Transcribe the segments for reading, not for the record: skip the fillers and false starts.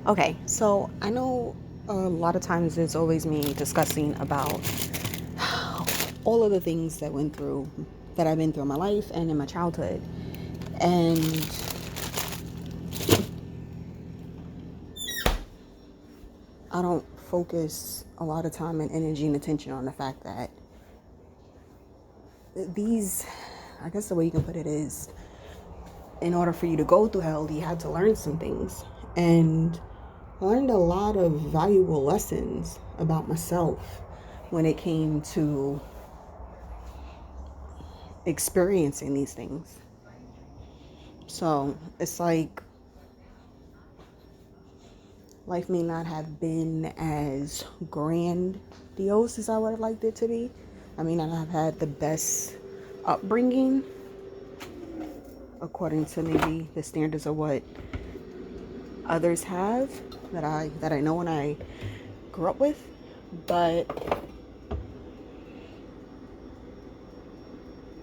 Okay, so I know a lot of times it's always me discussing about all of the things that I've been through in my life and in my childhood. And I don't focus a lot of time and energy and attention on the fact that these, I guess the way you can put it is, in order for you to go through hell, you had to learn some things. And I learned a lot of valuable lessons about myself when it came to experiencing these things. So it's like life may not have been as grandiose as I would have liked it to be. I may not have had the best upbringing according to maybe the standards of what others have that I know and I grew up with, but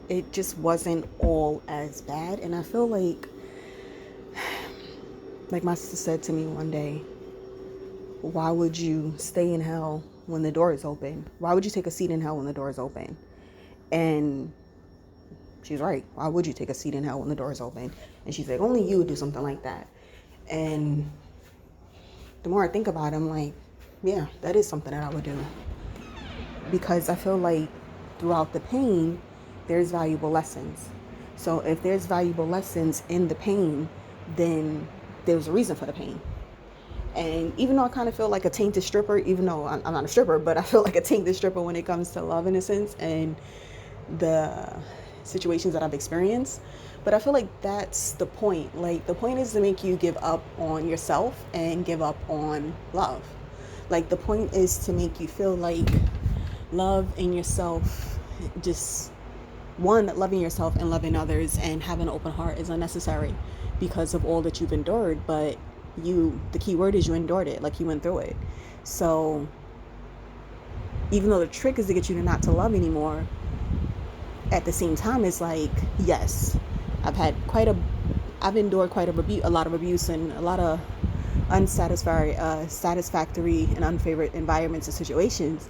it just wasn't all as bad. And I feel like my sister said to me one day, why would you stay in hell when the door is open? Why would you take a seat in hell when the door is open? And she's right. Why would you take a seat in hell when the door is open? And she's like, only you would do something like that. And the more I think about it, I'm like, yeah, that is something that I would do. Because I feel like throughout the pain, there's valuable lessons. So if there's valuable lessons in the pain, then there's a reason for the pain. And even though I kind of feel like a tainted stripper, even though I'm not a stripper, but I feel like a tainted stripper when it comes to love in a sense and the situations that I've experienced. But I feel like that's the point. Like, the point is to make you give up on yourself and give up on love. Like, the point is to make you feel like love in yourself, just one, loving yourself and loving others and having an open heart is unnecessary because of all that you've endured. But the key word is you endured it, like you went through it. So even though the trick is to get you to not to love anymore, at the same time, it's like, yes, I've endured a lot of abuse and a lot of satisfactory and unfavorite environments and situations,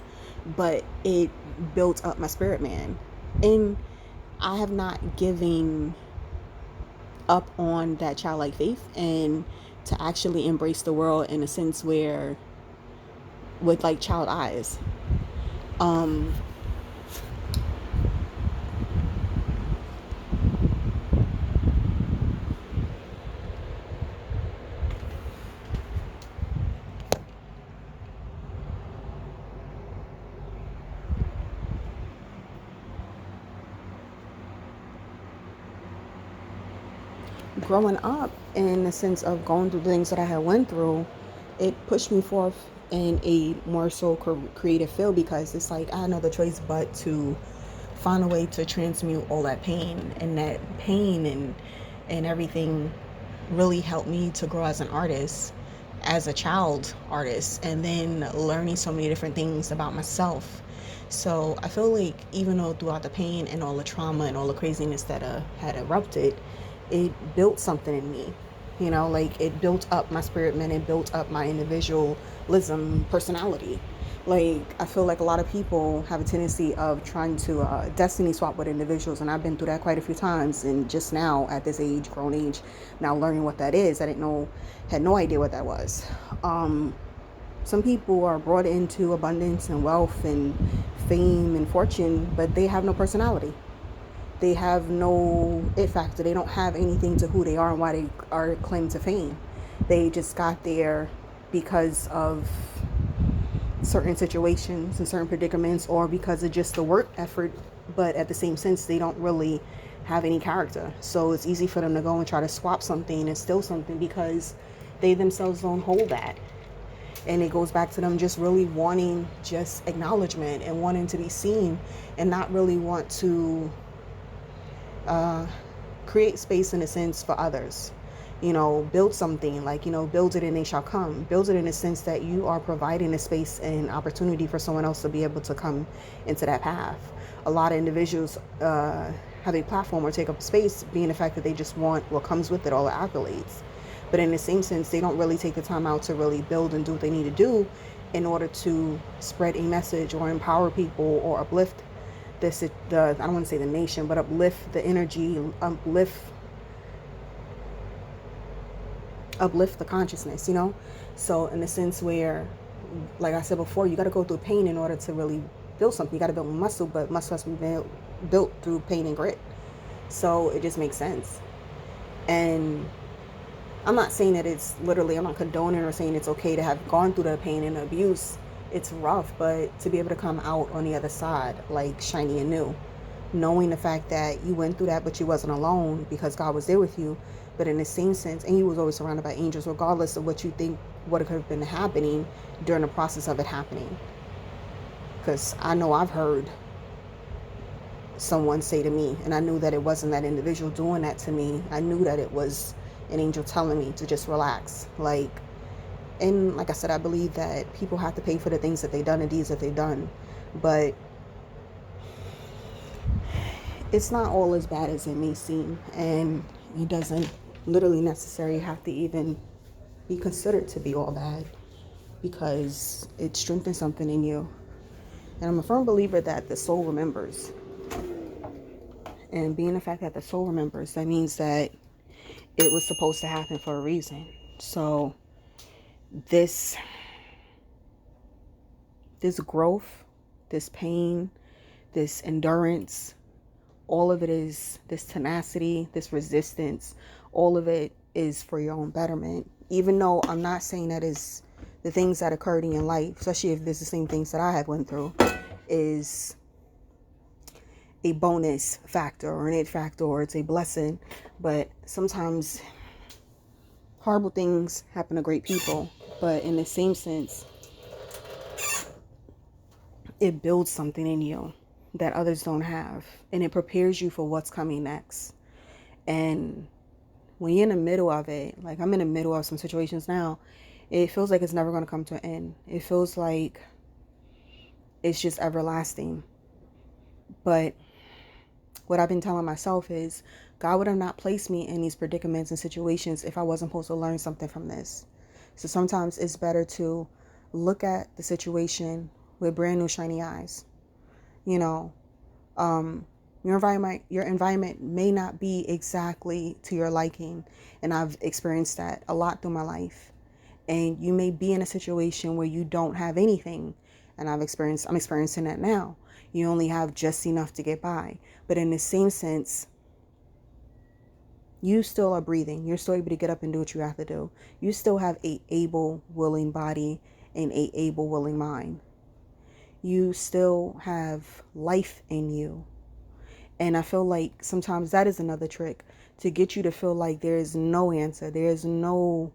but it built up my spirit, man. And I have not given up on that childlike faith and to actually embrace the world in a sense where, with like child eyes. Um, Growing up, in the sense of going through the things that I had went through, it pushed me forth in a more so creative field, because it's like I had no other choice but to find a way to transmute all that pain, and and everything really helped me to grow as an artist, as a child artist, and then learning so many different things about myself. So I feel like even though throughout the pain and all the trauma and all the craziness that had erupted, it built something in me. You know, like, it built up my spirit, man. It built up my individualism, personality. Like, I feel like a lot of people have a tendency of trying to destiny swap with individuals, and I've been through that quite a few times. And just now, at this age, grown age, now learning what that is, had no idea what that was. Some people are brought into abundance and wealth and fame and fortune, but they have no personality. They have no it factor. They don't have anything to who they are and why they are claimed to fame. They just got there because of certain situations and certain predicaments, or because of just the work effort, but at the same sense, they don't really have any character. So it's easy for them to go and try to swap something and steal something because they themselves don't hold that. And it goes back to them just really wanting just acknowledgement and wanting to be seen, and not really want to create space in a sense for others. You know, build something, like, build it and they shall come. Build it in a sense that you are providing a space and opportunity for someone else to be able to come into that path. A lot of individuals have a platform or take up space, being the fact that they just want what comes with it, all the accolades. But in the same sense, they don't really take the time out to really build and do what they need to do in order to spread a message or empower people or uplift I don't want to say the nation, but uplift the energy, uplift the consciousness, you know? So in the sense where, like I said before, you got to go through pain in order to really build something. You got to build muscle, but muscle has to be built through pain and grit. So it just makes sense. And I'm not saying that it's literally, I'm not condoning or saying it's okay to have gone through the pain and abuse. It's rough, but to be able to come out on the other side like shiny and new, knowing the fact that you went through that, but you wasn't alone because God was there with you. But in the same sense, and you was always surrounded by angels, regardless of what you think would have been happening during the process of it happening. Because I know I've heard someone say to me, and I knew that it wasn't that individual doing that to me. I knew that it was an angel telling me to just relax. And like I said, I believe that people have to pay for the things that they've done and deeds that they've done. But it's not all as bad as it may seem. And it doesn't literally necessarily have to even be considered to be all bad, because it strengthens something in you. And I'm a firm believer that the soul remembers. And being the fact that the soul remembers, that means that it was supposed to happen for a reason. So this growth, this pain, this endurance, all of it is this tenacity, this resistance, all of it is for your own betterment. Even though I'm not saying that is the things that occurred in your life, especially if it's the same things that I have went through, is a bonus factor or an it factor, or it's a blessing. But sometimes horrible things happen to great people. But in the same sense, it builds something in you that others don't have, and it prepares you for what's coming next. And when you're in the middle of it, like I'm in the middle of some situations now, it feels like it's never going to come to an end. It feels like it's just everlasting. But what I've been telling myself is, God would have not placed me in these predicaments and situations if I wasn't supposed to learn something from this. So sometimes it's better to look at the situation with brand new shiny eyes. You know, your environment may not be exactly to your liking. And I've experienced that a lot through my life. And you may be in a situation where you don't have anything. And I'm experiencing that now. You only have just enough to get by. But in the same sense, you still are breathing. You're still able to get up and do what you have to do. You still have a able, willing body and a able, willing mind. You still have life in you. And I feel like sometimes that is another trick to get you to feel like there is no answer. There's no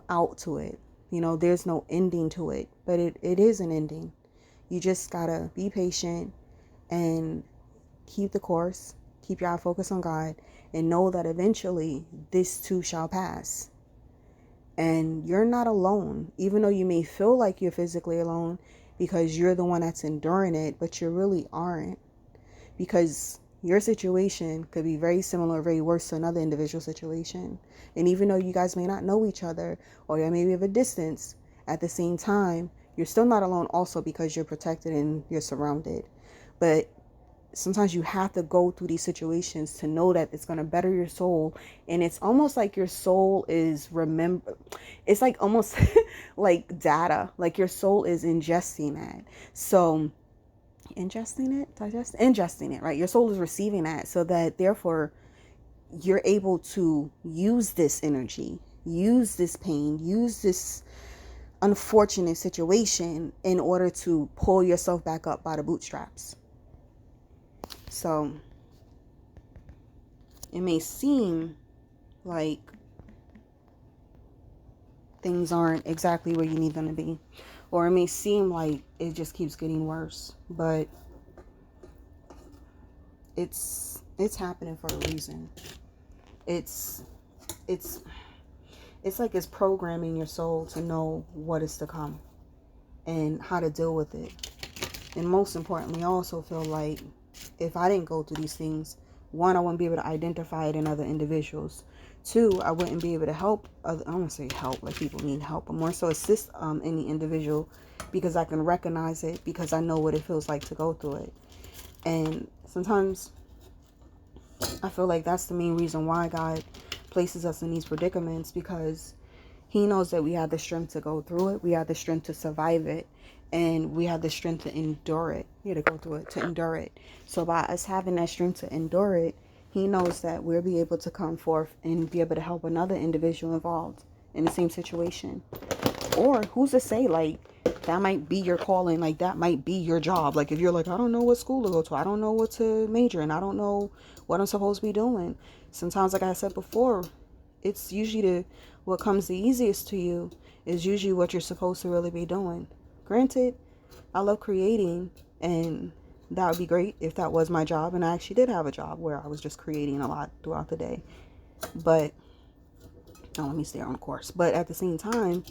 out to it. You know, there's no ending to it. But it is an ending. You just gotta be patient and keep the course. Keep your eye focused on God, and know that eventually this too shall pass. And you're not alone, even though you may feel like you're physically alone because you're the one that's enduring it, but you really aren't. Because your situation could be very similar or very worse to another individual situation. And even though you guys may not know each other, or you may be of a distance, at the same time, you're still not alone also, because you're protected and you're surrounded. But sometimes you have to go through these situations to know that it's going to better your soul. And it's almost like your soul is it's like almost like data, like your soul is ingesting that. So ingesting it, right? Your soul is receiving that, so that therefore you're able to use this energy, use this pain, use this unfortunate situation in order to pull yourself back up by the bootstraps. So it may seem like things aren't exactly where you need them to be, or it may seem like it just keeps getting worse, but it's happening for a reason. It's like it's programming your soul to know what is to come and how to deal with it. And most importantly, I also feel like if I didn't go through these things, one, I wouldn't be able to identify it in other individuals. Two, I wouldn't be able to help other, I don't want to say help like people need help, but more so assist any individual, because I can recognize it, because I know what it feels like to go through it. And sometimes I feel like that's the main reason why God places us in these predicaments, because he knows that we have the strength to go through it. We have the strength to survive it. And we have the strength to endure it. Yeah, to go through it, to endure it. So by us having that strength to endure it, he knows that we'll be able to come forth and be able to help another individual involved in the same situation. Or who's to say, like, that might be your calling, like that might be your job. Like if you're like, I don't know what school to go to, I don't know what to major in, I don't know what I'm supposed to be doing. Sometimes, like I said before, it's usually what comes the easiest to you is usually what you're supposed to really be doing. Granted, I love creating, and that would be great if that was my job, and I actually did have a job where I was just creating a lot throughout the day. But let me stay on course. But at the same time,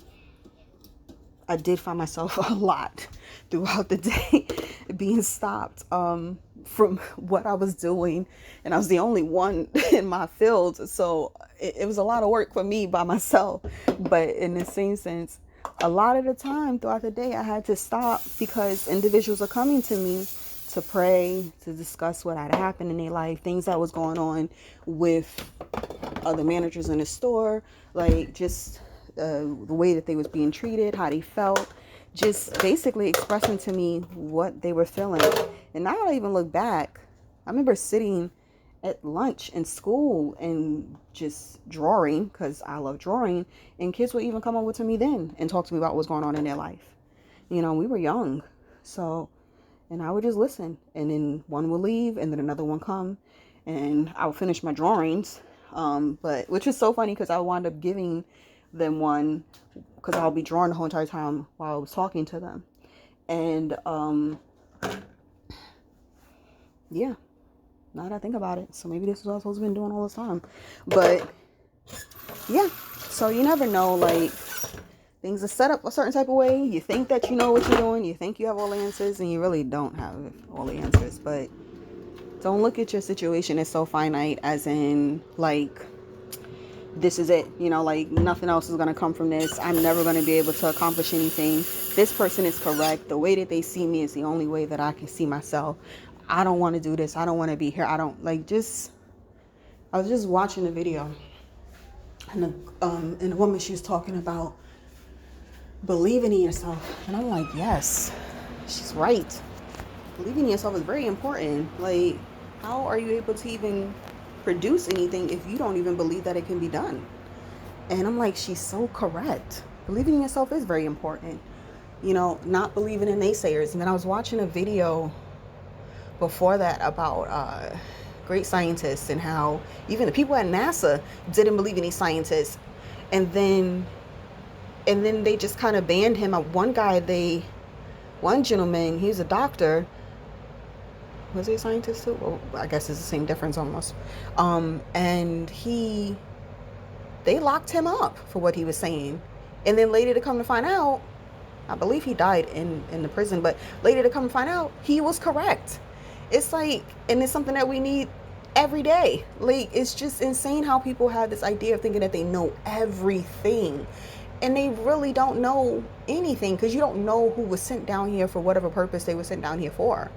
I did find myself a lot throughout the day being stopped from what I was doing. And I was the only one in my field. So it was a lot of work for me by myself. But in the same sense, a lot of the time throughout the day, I had to stop because individuals are coming to me to pray, to discuss what had happened in their life, things that was going on with other managers in the store, like just the way that they was being treated, how they felt, just basically expressing to me what they were feeling. And now I even look back, I remember sitting at lunch in school and just drawing, because I love drawing, and kids would even come over to me then and talk to me about what's going on in their life. You know, we were young, so, and I would just listen, and then one would leave and then another one come, and I would finish my drawings, but which is so funny because I wound up giving them one because I'll be drawing the whole entire time while I was talking to them. And yeah, now that I think about it, so maybe this is what I was supposed to be doing all the time. But yeah, so you never know, like, things are set up a certain type of way. You think that you know what you're doing, you think you have all the answers, and you really don't have all the answers. But don't look at your situation as so finite, as in, like, this is it, you know, like nothing else is going to come from this. I'm never going to be able to accomplish anything. This person is correct. The way that they see me is the only way that I can see myself. I don't want to do this. I don't want to be here. I don't like just, I was just watching a video, and the woman, she was talking about believing in yourself. And I'm like, yes, she's right. Believing in yourself is very important. Like, how are you able to even produce anything if you don't even believe that it can be done? And I'm like, she's so correct. Believing in yourself is very important. You know, not believing in naysayers. And then I was watching a video before that about great scientists and how even the people at NASA didn't believe in these scientists. And then they just kind of banned him. One gentleman, he's a doctor. Was he a scientist too? Well, I guess it's the same difference almost. And they locked him up for what he was saying. And then later to come to find out, I believe he died in the prison, but later to come to find out, he was correct. It's like, and it's something that we need every day. Like, it's just insane how people have this idea of thinking that they know everything. And they really don't know anything, because you don't know who was sent down here for whatever purpose they were sent down here for.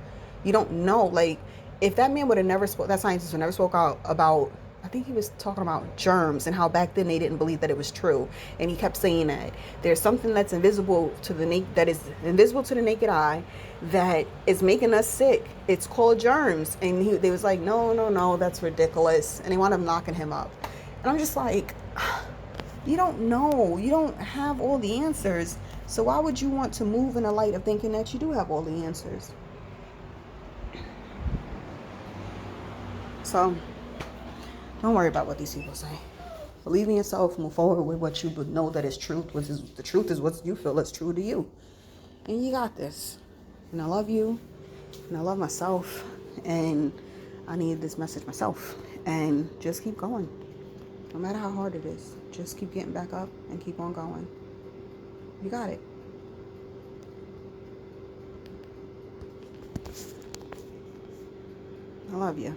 You don't know. Like, if that man would have never spoke, that scientist would never spoke out about, I think he was talking about germs and how back then they didn't believe that it was true. And he kept saying that there's something that's invisible to the naked eye that is making us sick. It's called germs. And they was like, no, that's ridiculous. And they wound up knocking him up. And I'm just like, you don't know. You don't have all the answers. So why would you want to move in the light of thinking that you do have all the answers? So don't worry about what these people say. Believe in yourself. Move forward with what you know that is truth. The truth is what you feel is true to you. And you got this. And I love you. And I love myself. And I need this message myself. And just keep going. No matter how hard it is. Just keep getting back up and keep on going. You got it. I love you.